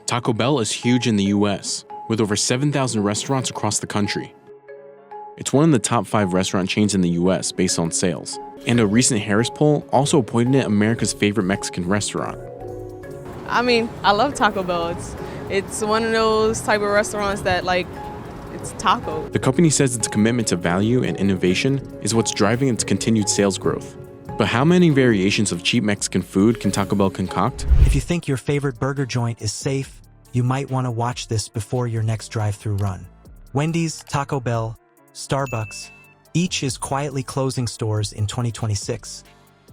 Taco Bell is huge in the US, with over 7,000 restaurants across the country. It's one of the top 5 restaurant chains in the US based on sales, and a recent Harris poll also appointed it America's favorite Mexican restaurant. I mean, I love Taco Bell. It's one of those type of restaurants that it's taco. The company says its commitment to value and innovation is what's driving its continued sales growth. But how many variations of cheap Mexican food can Taco Bell concoct? If you think your favorite burger joint is safe, you might want to watch this before your next drive-thru run. Wendy's, Taco Bell, Starbucks, each is quietly closing stores in 2026.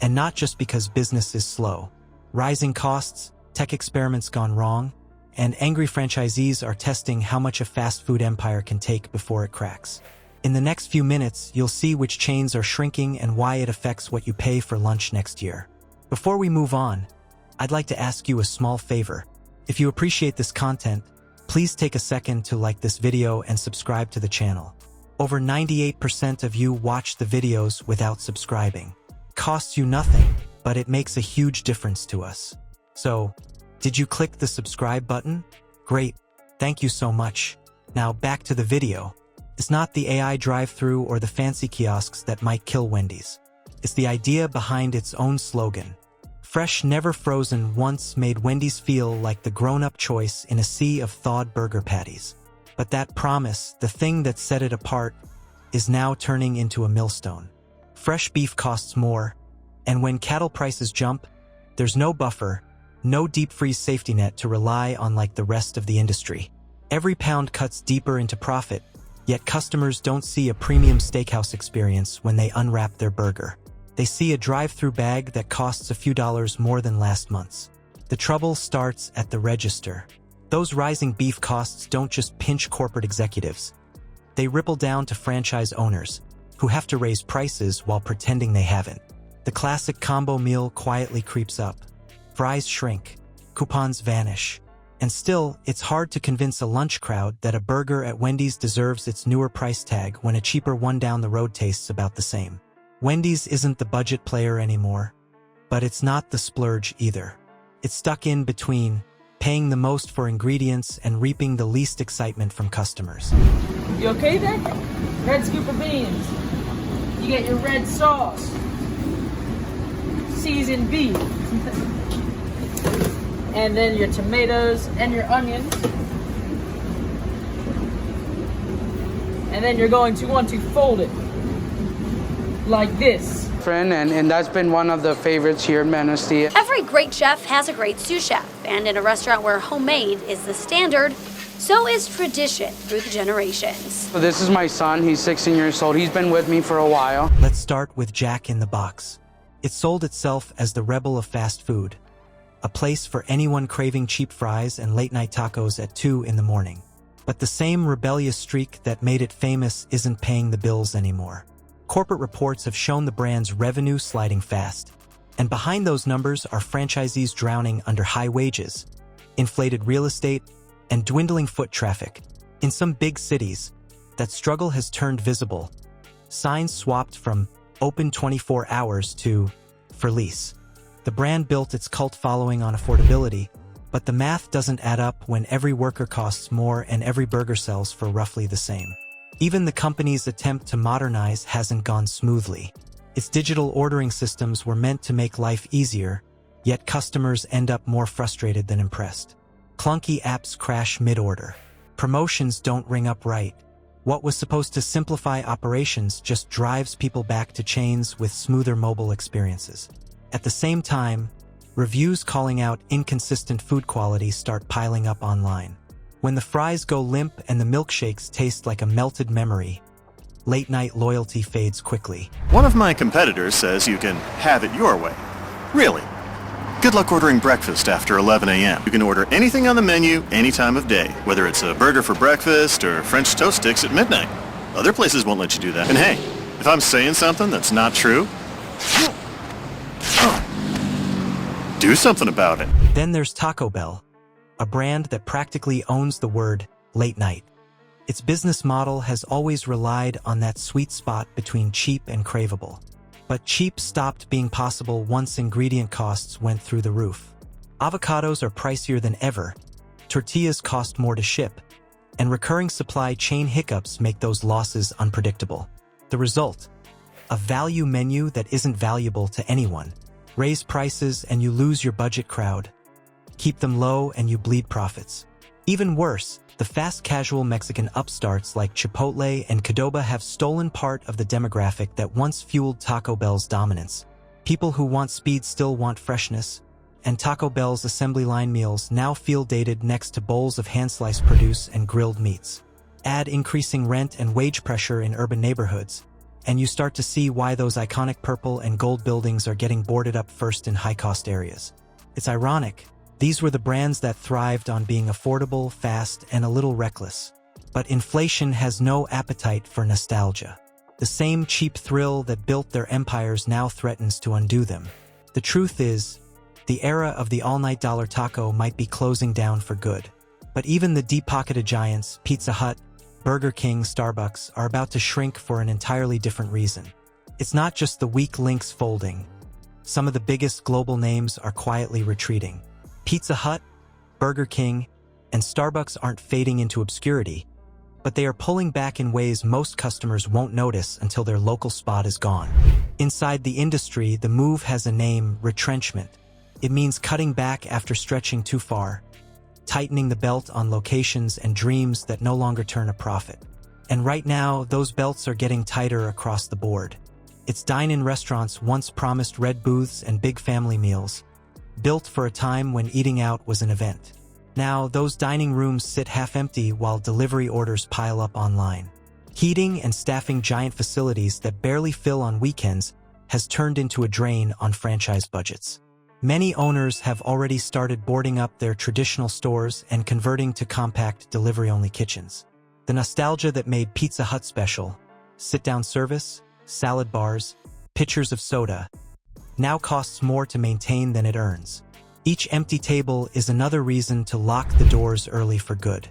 And not just because business is slow. Rising costs, tech experiments gone wrong, and angry franchisees are testing how much a fast food empire can take before it cracks. In the next few minutes, you'll see which chains are shrinking and why it affects what you pay for lunch next year. Before we move on, I'd like to ask you a small favor. If you appreciate this content, please take a second to like this video and subscribe to the channel. Over 98% of you watch the videos without subscribing. Costs you nothing, but it makes a huge difference to us. So, did you click the subscribe button? Great, thank you so much. Now back to the video. It's not the AI drive-thru or the fancy kiosks that might kill Wendy's. It's the idea behind its own slogan. Fresh, never frozen once made Wendy's feel like the grown-up choice in a sea of thawed burger patties. But that promise, the thing that set it apart, is now turning into a millstone. Fresh beef costs more, and when cattle prices jump, there's no buffer, no deep freeze safety net to rely on like the rest of the industry. Every pound cuts deeper into profit, yet customers don't see a premium steakhouse experience when they unwrap their burger. They see a drive-thru bag that costs a few dollars more than last month's. The trouble starts at the register. Those rising beef costs don't just pinch corporate executives. They ripple down to franchise owners, who have to raise prices while pretending they haven't. The classic combo meal quietly creeps up. Fries shrink, coupons vanish. And still, it's hard to convince a lunch crowd that a burger at Wendy's deserves its newer price tag when a cheaper one down the road tastes about the same. Wendy's isn't the budget player anymore, but it's not the splurge either. It's stuck in between, paying the most for ingredients and reaping the least excitement from customers. You okay there? Red scoop of beans. You get your red sauce. Seasoned beef. And then your tomatoes and your onions. And then you're going to want to fold it like this. And that's been one of the favorites here at Manistee. Every great chef has a great sous chef, and in a restaurant where homemade is the standard, so is tradition through the generations. So this is my son, he's 16 years old, he's been with me for a while. Let's start with Jack in the Box. It sold itself as the rebel of fast food, a place for anyone craving cheap fries and late-night tacos at 2 in the morning. But the same rebellious streak that made it famous isn't paying the bills anymore. Corporate reports have shown the brand's revenue sliding fast, and behind those numbers are franchisees drowning under high wages, inflated real estate, and dwindling foot traffic. In some big cities, that struggle has turned visible. Signs swapped from "open 24 hours" to "for lease." The brand built its cult following on affordability, but the math doesn't add up when every worker costs more and every burger sells for roughly the same. Even the company's attempt to modernize hasn't gone smoothly. Its digital ordering systems were meant to make life easier, yet customers end up more frustrated than impressed. Clunky apps crash mid-order. Promotions don't ring up right. What was supposed to simplify operations just drives people back to chains with smoother mobile experiences. At the same time, reviews calling out inconsistent food quality start piling up online. When the fries go limp and the milkshakes taste like a melted memory, late-night loyalty fades quickly. One of my competitors says you can have it your way. Really? Good luck ordering breakfast after 11 a.m. You can order anything on the menu any time of day, whether it's a burger for breakfast or French toast sticks at midnight. Other places won't let you do that. And hey, if I'm saying something that's not true, do something about it. Then there's Taco Bell, a brand that practically owns the word late night. Its business model has always relied on that sweet spot between cheap and craveable. But cheap stopped being possible once ingredient costs went through the roof. Avocados are pricier than ever, tortillas cost more to ship, and recurring supply chain hiccups make those losses unpredictable. The result? A value menu that isn't valuable to anyone. Raise prices and you lose your budget crowd. Keep them low and you bleed profits. Even worse, the fast casual Mexican upstarts like Chipotle and Qdoba have stolen part of the demographic that once fueled Taco Bell's dominance. People who want speed still want freshness, and Taco Bell's assembly line meals now feel dated next to bowls of hand-sliced produce and grilled meats. Add increasing rent and wage pressure in urban neighborhoods, and you start to see why those iconic purple and gold buildings are getting boarded up first in high-cost areas. It's ironic. These were the brands that thrived on being affordable, fast, and a little reckless. But inflation has no appetite for nostalgia. The same cheap thrill that built their empires now threatens to undo them. The truth is, the era of the all-night dollar taco might be closing down for good. But even the deep-pocketed giants, Pizza Hut, Burger King, Starbucks, are about to shrink for an entirely different reason. It's not just the weak links folding. Some of the biggest global names are quietly retreating. Pizza Hut, Burger King, and Starbucks aren't fading into obscurity, but they are pulling back in ways most customers won't notice until their local spot is gone. Inside the industry, the move has a name: retrenchment. It means cutting back after stretching too far, tightening the belt on locations and dreams that no longer turn a profit. And right now, those belts are getting tighter across the board. It's dine-in restaurants once promised red booths and big family meals, built for a time when eating out was an event. Now, those dining rooms sit half-empty while delivery orders pile up online. Heating and staffing giant facilities that barely fill on weekends has turned into a drain on franchise budgets. Many owners have already started boarding up their traditional stores and converting to compact delivery-only kitchens. The nostalgia that made Pizza Hut special, sit-down service, salad bars, pitchers of soda, now costs more to maintain than it earns. Each empty table is another reason to lock the doors early for good.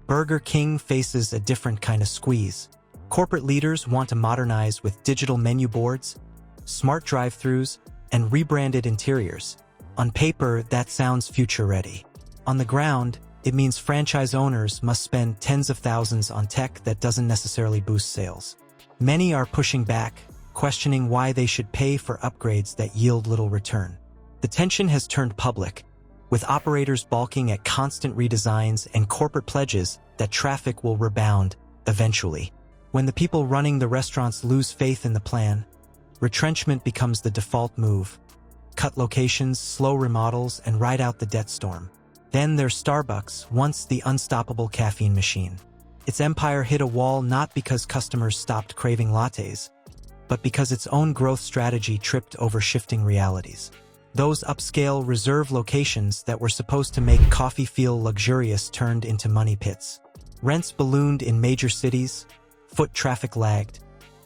Burger King faces a different kind of squeeze. Corporate leaders want to modernize with digital menu boards, smart drive-thrus, and rebranded interiors. On paper, that sounds future-ready. On the ground, it means franchise owners must spend tens of thousands on tech that doesn't necessarily boost sales. Many are pushing back, questioning why they should pay for upgrades that yield little return. The tension has turned public, with operators balking at constant redesigns and corporate pledges that traffic will rebound eventually. When the people running the restaurants lose faith in the plan, retrenchment becomes the default move. Cut locations, slow remodels, and ride out the debt storm. Then there's Starbucks, once the unstoppable caffeine machine. Its empire hit a wall not because customers stopped craving lattes, but because its own growth strategy tripped over shifting realities. Those upscale, reserve locations that were supposed to make coffee feel luxurious turned into money pits. Rents ballooned in major cities, foot traffic lagged,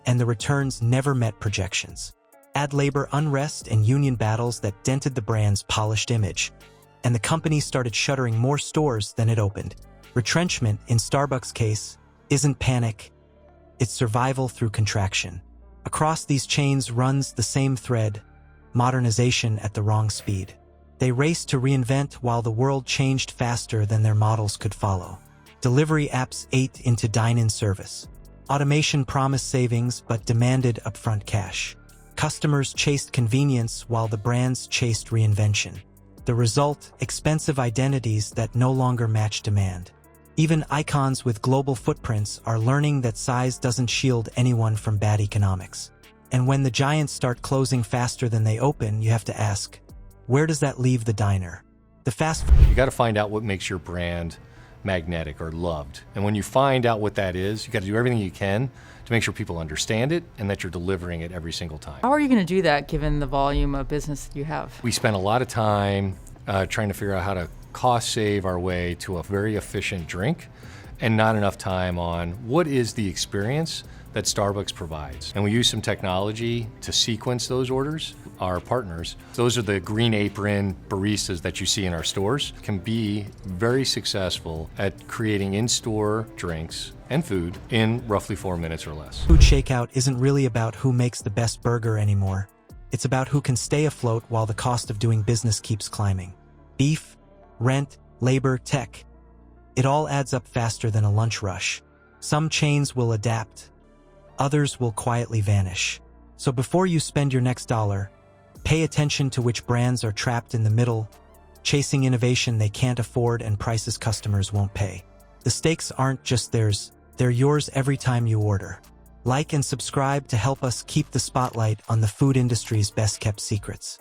and the returns never met projections. Add labor unrest and union battles that dented the brand's polished image, and the company started shuttering more stores than it opened. Retrenchment, in Starbucks' case, isn't panic, it's survival through contraction. Across these chains runs the same thread: modernization at the wrong speed. They raced to reinvent while the world changed faster than their models could follow. Delivery apps ate into dine-in service. Automation promised savings but demanded upfront cash. Customers chased convenience while the brands chased reinvention. The result: expensive identities that no longer match demand. Even icons with global footprints are learning that size doesn't shield anyone from bad economics. And when the giants start closing faster than they open, you have to ask, where does that leave the diner? You got to find out what makes your brand magnetic or loved. And when you find out what that is, you got to do everything you can to make sure people understand it and that you're delivering it every single time. How are you going to do that given the volume of business that you have? We spend a lot of time trying to figure out how to cost save our way to a very efficient drink, and not enough time on what is the experience that Starbucks provides. And we use some technology to sequence those orders. Our partners, those are the green apron baristas that you see in our stores, can be very successful at creating in-store drinks and food in roughly 4 minutes or less. Food shakeout isn't really about who makes the best burger anymore. It's about who can stay afloat while the cost of doing business keeps climbing. Beef, rent, labor, tech. It all adds up faster than a lunch rush. Some chains will adapt, others will quietly vanish. So before you spend your next dollar, pay attention to which brands are trapped in the middle, chasing innovation they can't afford and prices customers won't pay. The stakes aren't just theirs, they're yours every time you order. Like and subscribe to help us keep the spotlight on the food industry's best-kept secrets.